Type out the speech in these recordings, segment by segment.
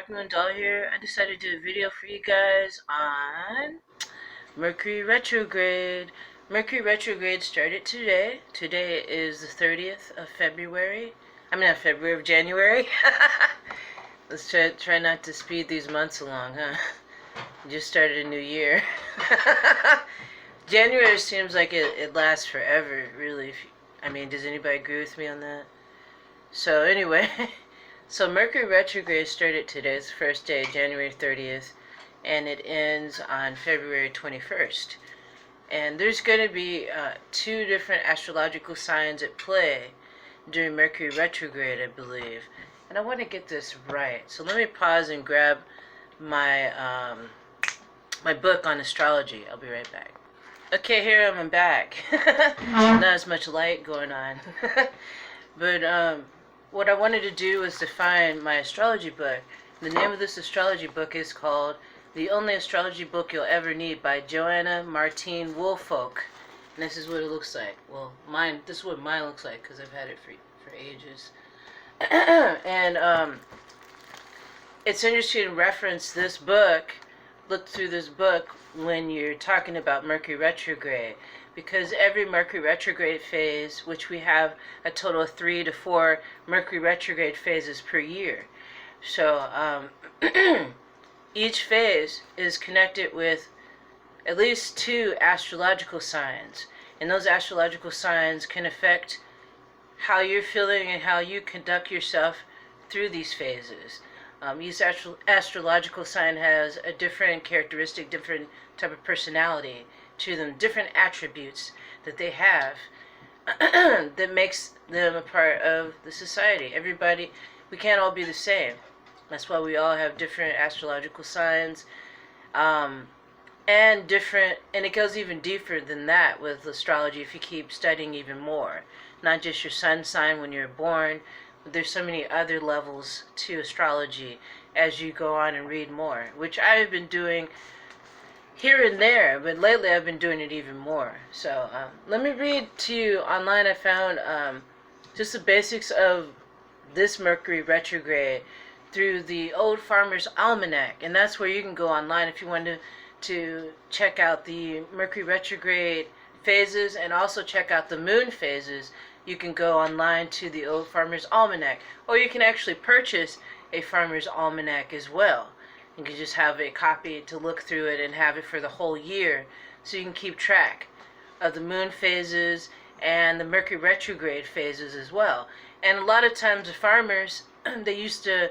Doll here. I decided to do a video for you guys on Mercury Retrograde. Mercury Retrograde started today. Today is the 30th of February. Not February, of January. Let's try not to speed these months along, huh? Just started a new year. January seems like it lasts forever, really. Does anybody agree with me on that? So anyway, so Mercury retrograde started today's the first day, January 30th, and it ends on February 21st. And there's going to be two different astrological signs at play during Mercury retrograde, I believe. And I want to get this right. So let me pause and grab my my book on astrology. I'll be right back. Okay, here I'm back. Not as much light going on. But what I wanted to do was define my astrology book. The name of this astrology book is called The Only Astrology Book You'll Ever Need by Joanna Martine Woolfolk. And this is what it looks like. Well, this is what mine looks like because I've had it for ages. And it's interesting to reference this book, look through this book when you're talking about Mercury retrograde, because every Mercury retrograde phase, which we have a total of 3 to 4 Mercury retrograde phases per year, so each phase is connected with at least 2 astrological signs, and those astrological signs can affect how you're feeling and how you conduct yourself through these phases. Each astrological sign has a different characteristic, different type of personality to them, different attributes that they have that makes them a part of the society. Everybody, we can't all be the same. That's why we all have different astrological signs, and it goes even deeper than that with astrology if you keep studying even more. Not just your sun sign when you're born, but there's so many other levels to astrology as you go on and read more, which I've been doing here and there, but lately I've been doing it even more. So let me read to you online. I found just the basics of this Mercury retrograde through the Old Farmer's Almanac, and that's where you can go online if you want to check out the Mercury retrograde phases and also check out the moon phases. You can go online to the Old Farmer's Almanac, or you can actually purchase a Farmer's Almanac as well. You can just have a copy to look through it and have it for the whole year, so you can keep track of the moon phases and the Mercury retrograde phases as well. And a lot of times the farmers, they used to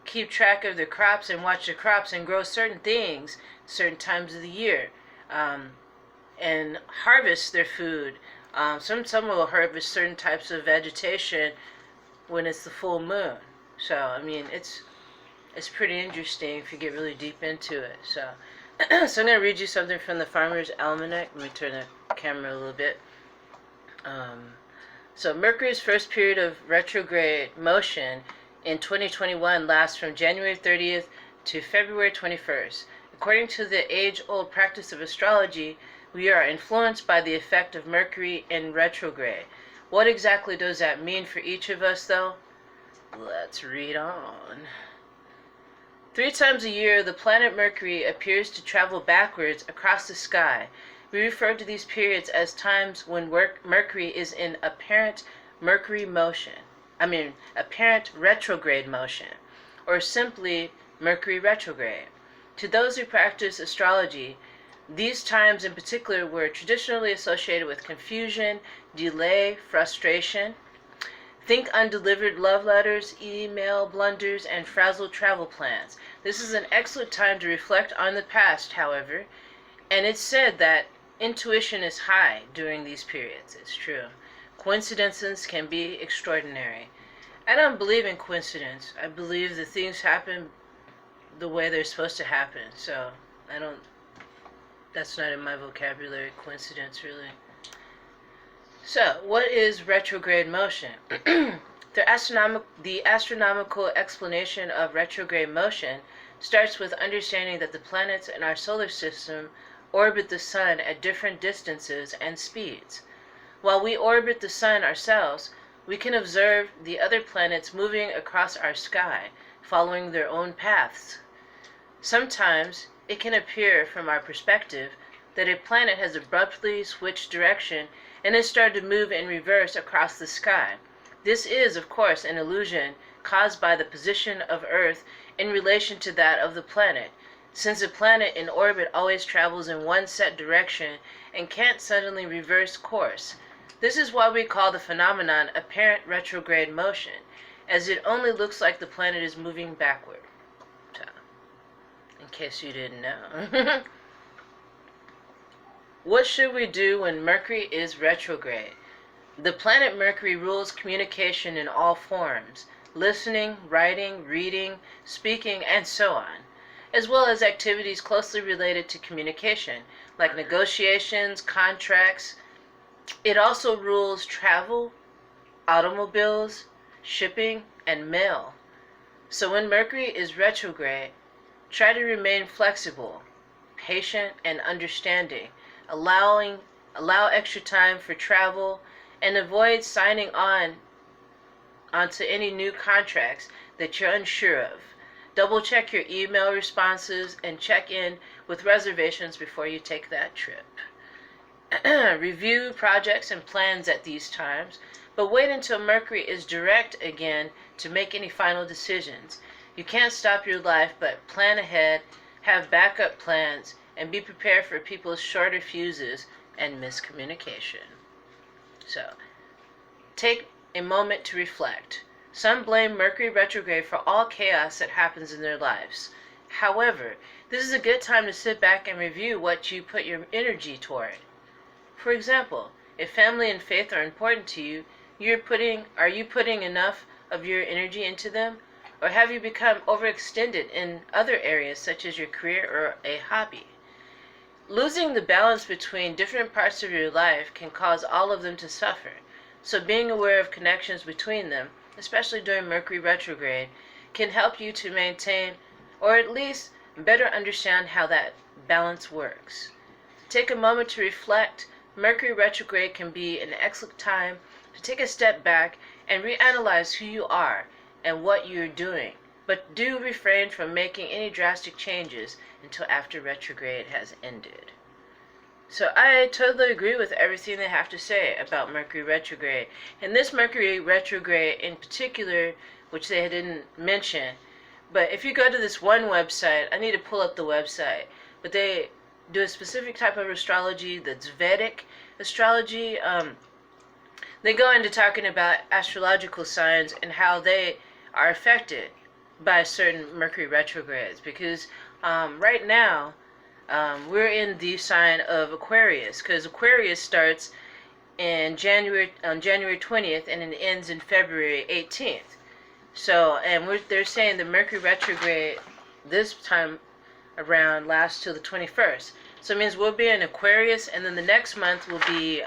keep track of their crops and watch their crops and grow certain things certain times of the year, and harvest their food. Some will harvest certain types of vegetation when it's the full moon. So it's pretty interesting if you get really deep into it. So so I'm going to read you something from the Farmer's Almanac. Let me turn the camera a little bit. So Mercury's first period of retrograde motion in 2021 lasts from January 30th to February 21st. According to the age-old practice of astrology, we are influenced by the effect of Mercury in retrograde. What exactly does that mean for each of us, though? Let's read on. 3 times a year, the planet Mercury appears to travel backwards across the sky. We refer to these periods as times when Mercury is in apparent apparent retrograde motion, or simply Mercury retrograde. To those who practice astrology, these times in particular were traditionally associated with confusion, delay, frustration. Think undelivered love letters, email blunders, and frazzled travel plans. This is an excellent time to reflect on the past, however, and it's said that intuition is high during these periods. It's true. Coincidences can be extraordinary. I don't believe in coincidence. I believe that things happen the way they're supposed to happen. So that's not in my vocabulary, coincidence, really. So, what is retrograde motion? The astronomical explanation of retrograde motion starts with understanding that the planets in our solar system orbit the sun at different distances and speeds. While we orbit the sun ourselves, we can observe the other planets moving across our sky, following their own paths. Sometimes it can appear from our perspective that a planet has abruptly switched direction and has started to move in reverse across the sky. This is, of course, an illusion caused by the position of Earth in relation to that of the planet, since a planet in orbit always travels in one set direction and can't suddenly reverse course. This is why we call the phenomenon apparent retrograde motion, as it only looks like the planet is moving backward. So, in case you didn't know. What should we do when Mercury is retrograde? The planet Mercury rules communication in all forms, listening, writing, reading, speaking, and so on, as well as activities closely related to communication, like negotiations, contracts. It also rules travel, automobiles, shipping, and mail. So when Mercury is retrograde, try to remain flexible, patient, and understanding, allow extra time for travel, and avoid signing onto any new contracts that you're unsure of. Double check your email responses and check in with reservations before you take that trip. Review projects and plans at these times, but wait until Mercury is direct again to make any final decisions. You can't stop your life, but plan ahead, have backup plans, and be prepared for people's shorter fuses and miscommunication. So, take a moment to reflect. Some blame Mercury retrograde for all chaos that happens in their lives. However, this is a good time to sit back and review what you put your energy toward. For example, if family and faith are important to you, are you putting enough of your energy into them? Or have you become overextended in other areas such as your career or a hobby? Losing the balance between different parts of your life can cause all of them to suffer. So being aware of connections between them, especially during Mercury retrograde, can help you to maintain or at least better understand how that balance works. Take a moment to reflect. Mercury retrograde can be an excellent time to take a step back and reanalyze who you are and what you're doing. But do refrain from making any drastic changes until after retrograde has ended. So I totally agree with everything they have to say about Mercury retrograde. And this Mercury retrograde in particular, which they didn't mention, but if you go to this one website, I need to pull up the website, but they do a specific type of astrology that's Vedic astrology. They go into talking about astrological signs and how they are affected by certain Mercury retrogrades, because right now we're in the sign of Aquarius, because Aquarius starts on January 20th and it ends in February 18th. So, and they're saying the Mercury retrograde this time around lasts till the 21st. So it means we'll be in Aquarius, and then the next month will be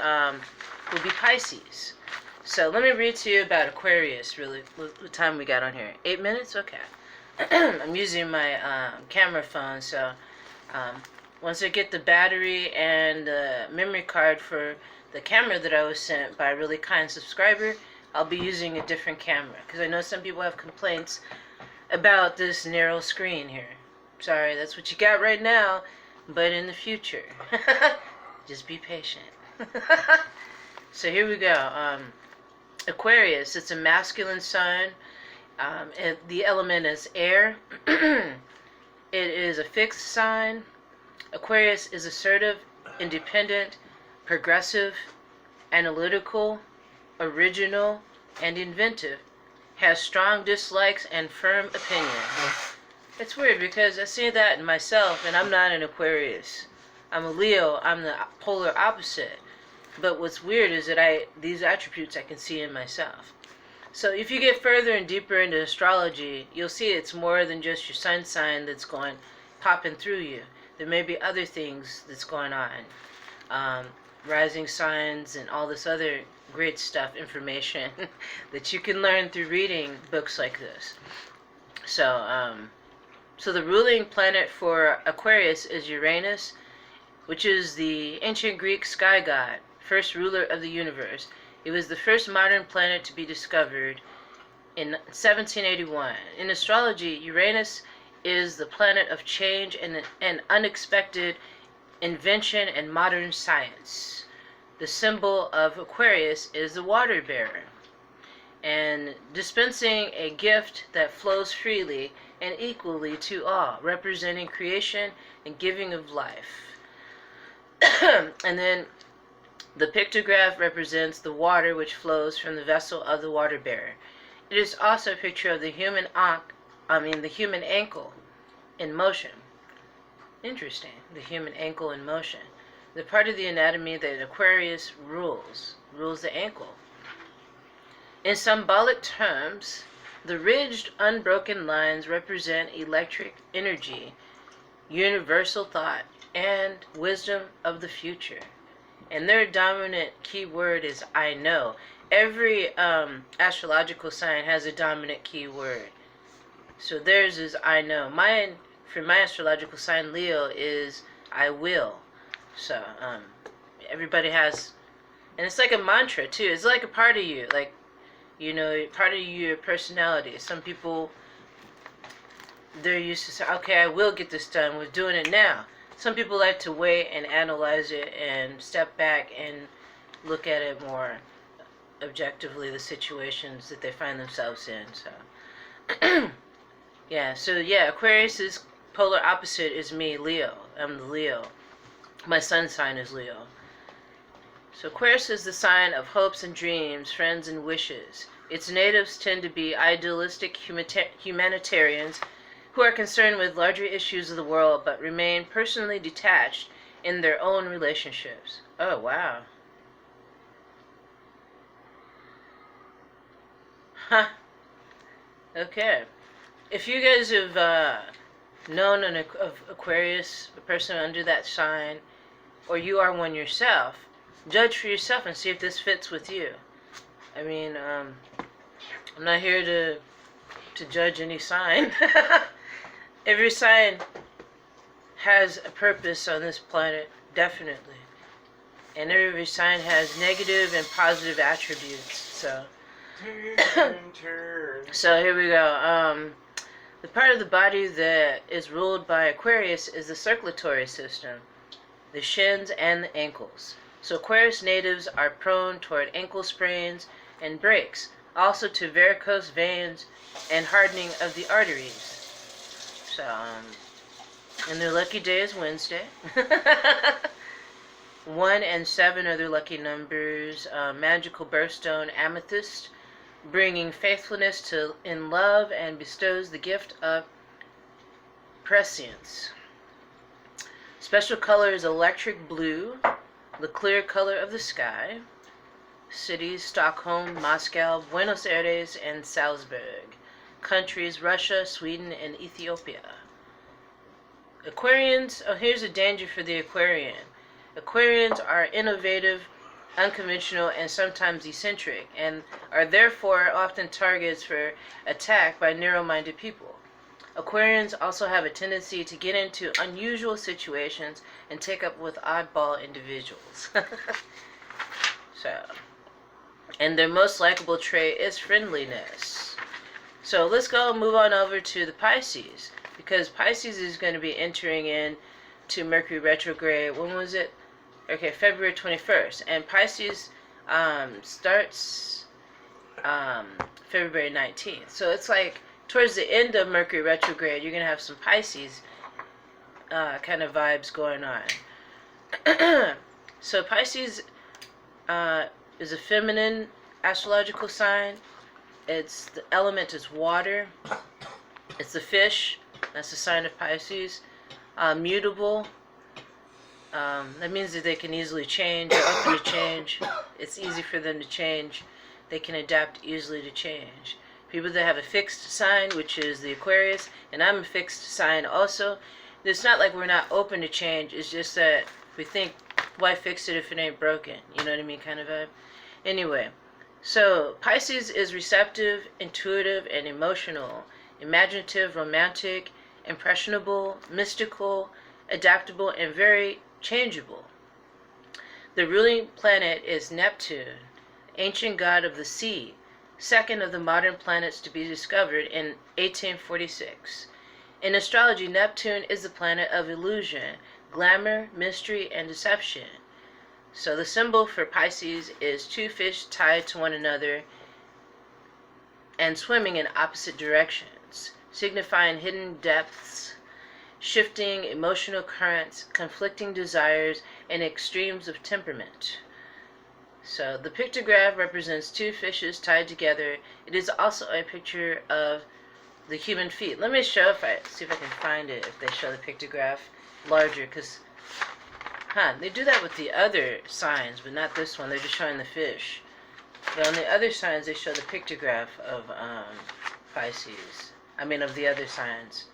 Pisces. So let me read to you about Aquarius. Really, what time we got on here? 8 minutes? Okay. I'm using my camera phone, so once I get the battery and the memory card for the camera that I was sent by a really kind subscriber, I'll be using a different camera, because I know some people have complaints about this narrow screen here. Sorry, that's what you got right now, but in the future, just be patient. So here we go. Aquarius, it's a masculine sign. The element is air. It is a fixed sign. Aquarius is assertive, independent, progressive, analytical, original, and inventive. Has strong dislikes and firm opinions. It's weird because I see that in myself, and I'm not an Aquarius. I'm a Leo. I'm the polar opposite. But what's weird is that these attributes I can see in myself. So if you get further and deeper into astrology, you'll see it's more than just your sun sign that's popping through you. There may be other things that's going on. Rising signs and all this other great stuff, information that you can learn through reading books like this. So the ruling planet for Aquarius is Uranus, which is the ancient Greek sky god, first ruler of the universe. It was the first modern planet to be discovered in 1781. In astrology, Uranus is the planet of change and unexpected invention and modern science. The symbol of Aquarius is the water bearer, and dispensing a gift that flows freely and equally to all, representing creation and giving of life. And then the pictograph represents the water which flows from the vessel of the water bearer. It is also a picture of the human ankle in motion. Interesting, the human ankle in motion. The part of the anatomy that Aquarius rules the ankle. In symbolic terms, the ridged, unbroken lines represent electric energy, universal thought, and wisdom of the future. And their dominant key word is I know. Every astrological sign has a dominant key word. So theirs is I know. Mine, for my astrological sign, Leo, is I will. So everybody has, and it's like a mantra too. It's like a part of you, like, you know, part of your personality. Some people, they're used to say, okay, I will get this done. We're doing it now. Some people like to wait and analyze it and step back and look at it more objectively, the situations that they find themselves in. So yeah, Aquarius's polar opposite is me, Leo. I'm the Leo. My sun sign is Leo. So Aquarius is the sign of hopes and dreams, friends and wishes. Its natives tend to be idealistic humanitarians who are concerned with larger issues of the world but remain personally detached in their own relationships. Oh, wow. Huh. Okay. If you guys have known of Aquarius, a person under that sign, or you are one yourself, judge for yourself and see if this fits with you. I mean, I'm not here to judge any sign. Every sign has a purpose on this planet, definitely. And every sign has negative and positive attributes. So, so here we go. The part of the body that is ruled by Aquarius is the circulatory system, the shins and the ankles. So Aquarius natives are prone toward ankle sprains and breaks, also to varicose veins and hardening of the arteries. So, and their lucky day is Wednesday. 1 and 7 are their lucky numbers. Magical birthstone, amethyst, bringing faithfulness in love and bestows the gift of prescience. Special color is electric blue, the clear color of the sky. Cities, Stockholm, Moscow, Buenos Aires, and Salzburg. Countries, Russia, Sweden, and Ethiopia. Aquarians, here's a danger for the Aquarian. Aquarians are innovative, unconventional, and sometimes eccentric, and are therefore often targets for attack by narrow-minded people. Aquarians also have a tendency to get into unusual situations and take up with oddball individuals. And their most likable trait is friendliness. So let's go and move on over to the Pisces, because Pisces is going to be entering in to Mercury retrograde. When was it? Okay, February 21st. And Pisces starts February 19th. So it's like towards the end of Mercury retrograde, you're going to have some Pisces kind of vibes going on. So Pisces is a feminine astrological sign. It's the element is water. It's the fish. That's the sign of Pisces. Mutable. That means that they can easily change. They're open to change. It's easy for them to change. They can adapt easily to change. People that have a fixed sign, which is the Aquarius, and I'm a fixed sign also. It's not like we're not open to change. It's just that we think, why fix it if it ain't broken? You know what I mean, kind of vibe. Anyway, so Pisces is receptive, intuitive, and emotional, imaginative, romantic, impressionable, mystical, adaptable, and very changeable. The ruling planet is Neptune, ancient god of the sea, second of the modern planets to be discovered in 1846. In astrology, Neptune is the planet of illusion, glamour, mystery, and deception. So the symbol for Pisces is two fish tied to one another and swimming in opposite directions, signifying hidden depths, shifting emotional currents, conflicting desires, and extremes of temperament. So the pictograph represents two fishes tied together. It is also a picture of the human feet. Let me see if I can find it, if they show the pictograph larger, because they do that with the other signs, but not this one. They're just showing the fish. But on the other signs, they show the pictograph of Pisces. Of the other signs.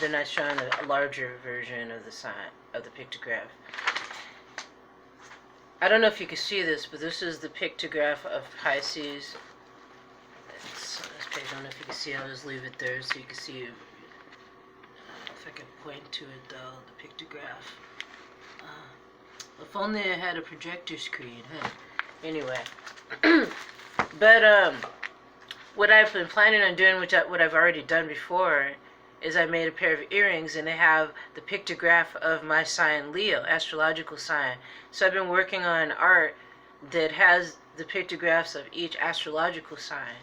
They're not showing a larger version of the sign, of the pictograph. I don't know if you can see this, but this is the pictograph of Pisces. It's on this page. I don't know if you can see it. I'll just leave it there so you can see it. If I can point to it, though, the pictograph. If only I had a projector screen, huh? Anyway. But what I've been planning on doing, what I've already done before, is I made a pair of earrings, and they have the pictograph of my sign Leo, astrological sign. So I've been working on art that has the pictographs of each astrological sign.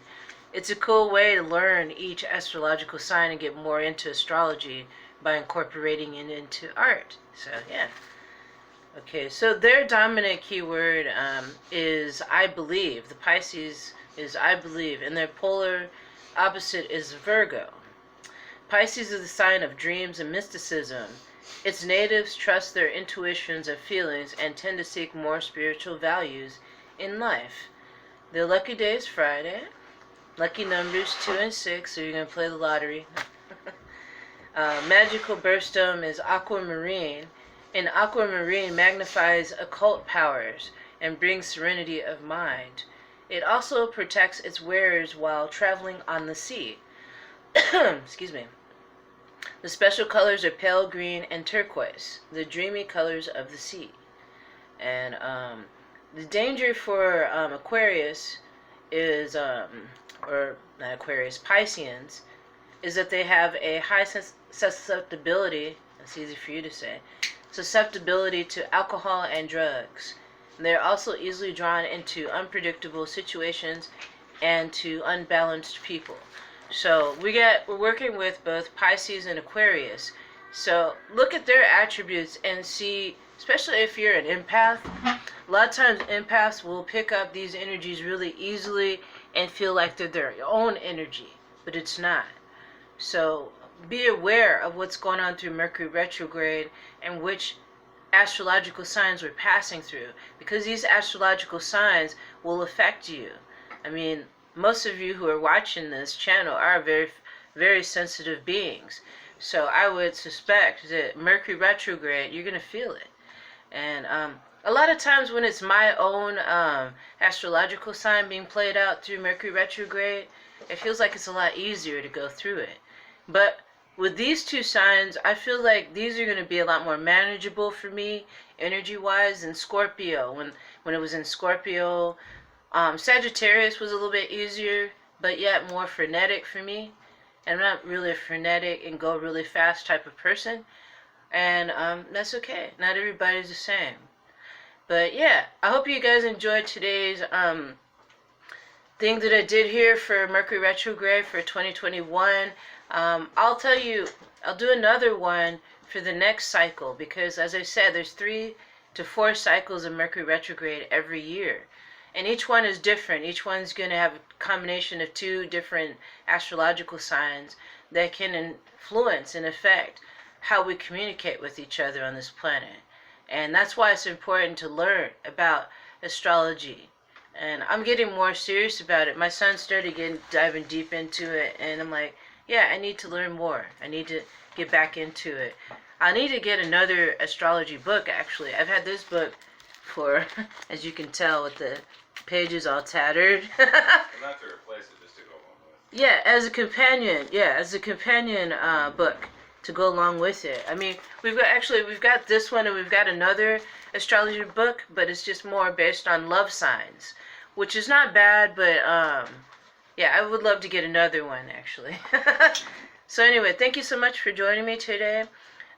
It's a cool way to learn each astrological sign and get more into astrology by incorporating it into art. So yeah. Okay, so their dominant keyword is I believe. The Pisces is I believe, and their polar opposite is Virgo. Pisces is the sign of dreams and mysticism. Its natives trust their intuitions and feelings and tend to seek more spiritual values in life. Their lucky day is Friday. Lucky numbers 2 and 6, so you're going to play the lottery. Magical birthstone is aquamarine. And aquamarine magnifies occult powers and brings serenity of mind. It also protects its wearers while traveling on the sea. Excuse me. The special colors are pale green and turquoise, the dreamy colors of the sea. And the danger for Aquarius is, or not Aquarius, Pisceans, is that they have a high susceptibility, that's easy for you to say, susceptibility to alcohol and drugs. They're also easily drawn into unpredictable situations and to unbalanced people. So we're working with both Pisces and Aquarius. So look at their attributes and see, especially if you're an empath, a lot of times empaths will pick up these energies really easily and feel like they're their own energy, but it's not. So be aware of what's going on through Mercury retrograde and which astrological signs we're passing through, because these astrological signs will affect you. Most of you who are watching this channel are very, very sensitive beings. So I would suspect that Mercury retrograde, you're going to feel it. And a lot of times when it's my own astrological sign being played out through Mercury retrograde, it feels like it's a lot easier to go through it. But with these two signs, I feel like these are going to be a lot more manageable for me, energy-wise, than Scorpio. When it was in Scorpio, Sagittarius was a little bit easier, but yet more frenetic for me. And I'm not really a frenetic and go really fast type of person. And that's okay. Not everybody's the same. But yeah, I hope you guys enjoyed today's thing that I did here for Mercury retrograde for 2021. I'll tell you, I'll do another one for the next cycle, because as I said, there's 3 to 4 cycles of Mercury retrograde every year. And each one is different. Each one's going to have a combination of 2 different astrological signs that can influence and affect how we communicate with each other on this planet. And that's why it's important to learn about astrology. And I'm getting more serious about it. My son started diving deep into it, and I'm like, yeah, I need to learn more. I need to get back into it. I need to get another astrology book, actually. I've had this book for, as you can tell, with the pages all tattered. Well, not to replace it, just to go along with. Yeah, as a companion. Yeah, as a companion book to go along with it. We've got this one, and we've got another astrology book, but it's just more based on love signs, which is not bad, but Yeah, I would love to get another one, actually. So anyway, thank you so much for joining me today.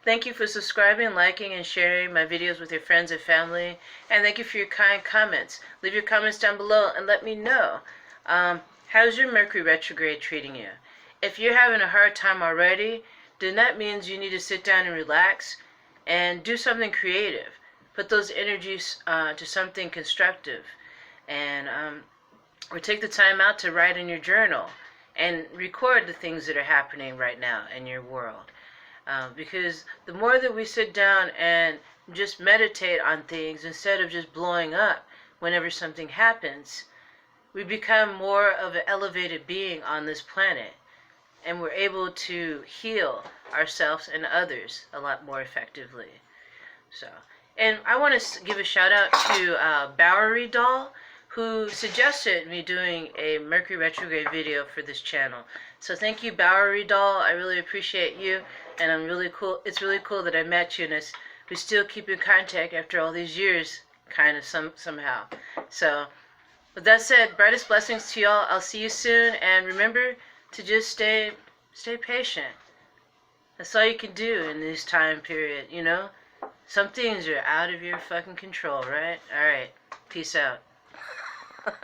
Thank you for subscribing, liking, and sharing my videos with your friends and family. And thank you for your kind comments. Leave your comments down below and let me know. How's your Mercury retrograde treating you? If you're having a hard time already, then that means you need to sit down and relax and do something creative. Put those energies to something constructive. And or take the time out to write in your journal and record the things that are happening right now in your world. Because the more that we sit down and just meditate on things instead of just blowing up whenever something happens, we become more of an elevated being on this planet, and we're able to heal ourselves and others a lot more effectively. So, and I want to give a shout out to Bowery Doll, who suggested me doing a Mercury retrograde video for this channel. So thank you, Bowery Doll. I really appreciate you, and I'm really cool. It's really cool that I met you, and we still keep in contact after all these years, kind of somehow. So, with that said, brightest blessings to y'all. I'll see you soon, and remember to just stay patient. That's all you can do in this time period, you know? Some things are out of your fucking control, right? Alright, peace out.